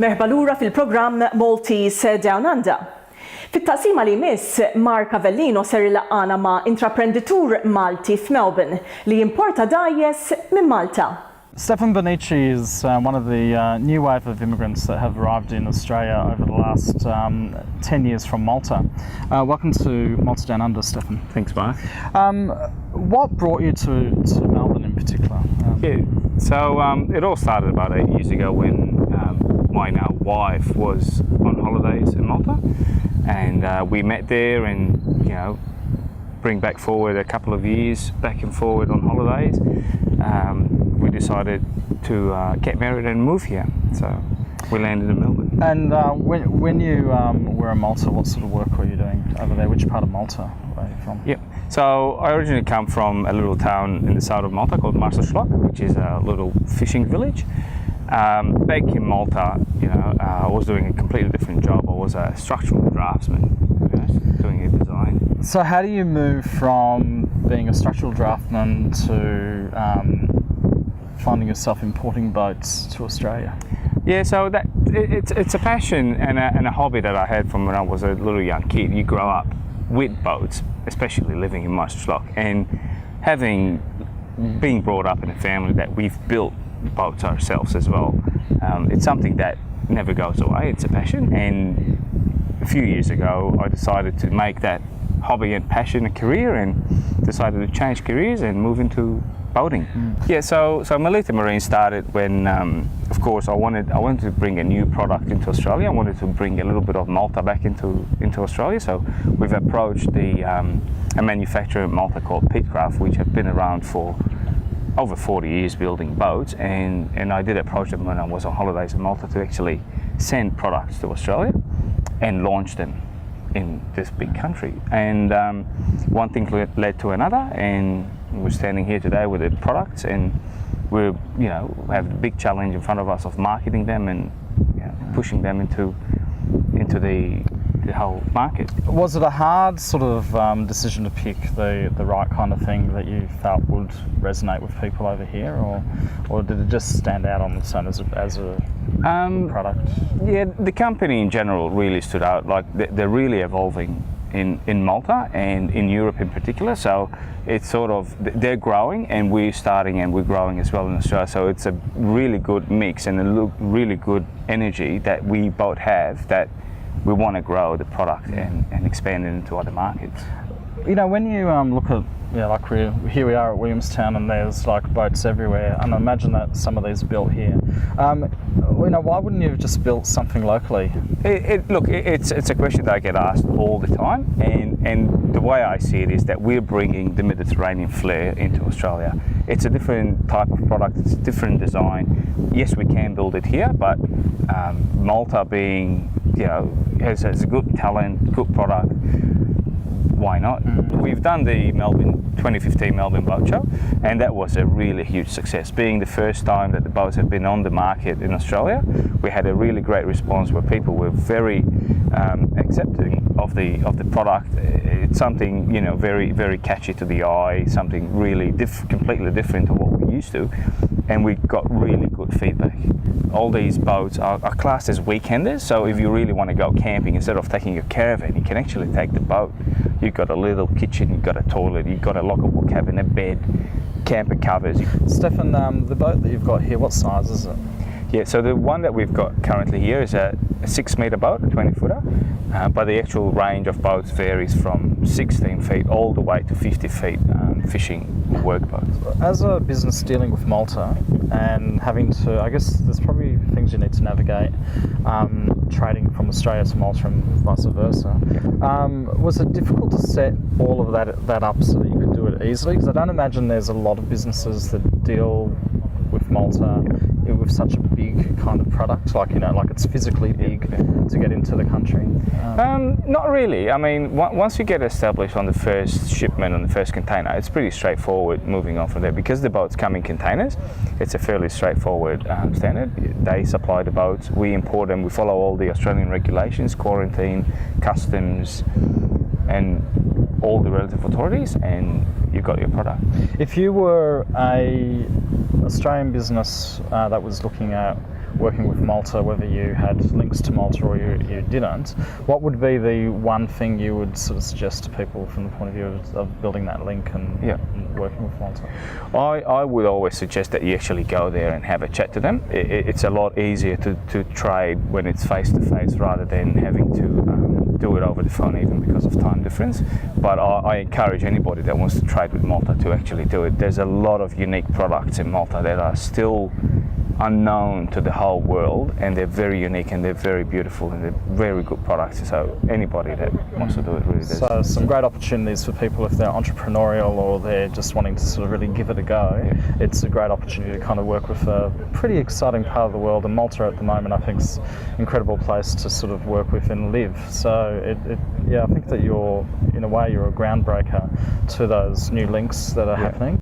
Merħba lura fil-programm Maltese Down Under. Fit-taqsima li jmiss, Mark Avellino ser ilaqqana ma' intraprenditur Malti f'Melbourne li jimporta dajjes minn Malta. Stefan Bonici is one of the new wave of immigrants that have arrived in Australia over the last 10 years from Malta. Welcome to Malta Down Under, Stefan. Thanks, Mark. What brought you to Melbourne in particular? It all started about 8 years ago when my now wife was on holidays in Malta, and we met there, and bring back forward a couple of years back and forward on holidays. We decided to get married and move here, so we landed in Melbourne. And when you were in Malta, what sort of work were you doing over there? Which part of Malta were you from? Yeah, so I originally come from a little town in the south of Malta called Marsaxlokk, which is a little fishing village. Back in Malta, I was doing a completely different job. I was a structural draftsman, doing a design. So how do you move from being a structural draftsman to finding yourself importing boats to Australia? Yeah, so it's a passion and a hobby that I had from when I was a little young kid. You grow up with boats, especially living in Marsaxlokk, and being brought up in a family that we've built boats ourselves as well. It's something that never goes away. It's a passion, and a few years ago I decided to make that hobby and passion a career, and decided to change careers and move into boating. Yeah, so Melita Marine started when, of course, I wanted to bring a new product into Australia. I wanted to bring a little bit of Malta back into Australia. So we've approached a manufacturer in Malta called Peatcraft, which have been around for over 40 years building boats, and I did approach them when I was on holidays in Malta to actually send products to Australia and launch them in this big country. And one thing led to another, and we're standing here today with the products, and we have a big challenge in front of us of marketing them and pushing them into the whole market. Was it a hard sort of decision to pick the right kind of thing that you felt would resonate with people over here, or did it just stand out on its own as a product? Yeah, the company in general really stood out. Like they're really evolving in Malta and in Europe in particular. So it's sort of, they're growing and we're starting and we're growing as well in Australia. So it's a really good mix and a really good energy that we both have, that we want to grow the product and expand it into other markets. When you look at, like here we are at Williamstown, and there's like boats everywhere, and I imagine that some of these are built here. Why wouldn't you have just built something locally? It's a question that I get asked all the time, and the way I see it is that we're bringing the Mediterranean flair into Australia. It's a different type of product, it's a different design. Yes, we can build it here, but Malta being, has a good talent, good product, why not? We've done the 2015 Melbourne Boat Show, and that was a really huge success. Being the first time that the boats have been on the market in Australia, we had a really great response where people were very accepting of the product. It's something very, very catchy to the eye, something really completely different to what we're used to, and we got really good feedback. All these boats are classed as weekenders, so if you really want to go camping, instead of taking a caravan, you can actually take the boat. You've got a little kitchen, you've got a toilet, you've got a lockable cabin, a bed, camper covers. Stefan, the boat that you've got here, what size is it? Yeah, so the one that we've got currently here is a 6-metre boat, a 20-footer, but the actual range of boats varies from 16 feet all the way to 50 feet fishing work boats. As a business dealing with Malta and having to, I guess there's probably things you need to navigate, trading from Australia to Malta and vice versa. Was it difficult to set all of that up so that you could do it easily? Because I don't imagine there's a lot of businesses that deal with Malta with such a big kind of product, like it's physically big to get into the country. Not really. I mean, once you get established on the first shipment, on the first container, it's pretty straightforward moving on from there. Because the boats come in containers, it's a fairly straightforward standard. They supply the boats, we import them, we follow all the Australian regulations, quarantine, customs, and all the relative authorities, and you've got your product. If you were a Australian business that was looking at working with Malta, whether you had links to Malta or you didn't, what would be the one thing you would sort of suggest to people from the point of view of building that link and working with Malta? I would always suggest that you actually go there and have a chat to them. It's a lot easier to trade when it's face to face rather than having to do it over the phone, even because of time difference. But I encourage anybody that wants to trade with Malta to actually do it. There's a lot of unique products in Malta that are still unknown to the whole world, and they're very unique and they're very beautiful and they're very good products. So anybody that wants to do it really does. So some great opportunities for people if they're entrepreneurial or they're just wanting to sort of really give it a go. It's a great opportunity to kind of work with a pretty exciting part of the world, and Malta at the moment I think is an incredible place to sort of work with and live. So I think that you're, in a way, you're a groundbreaker to those new links that are happening.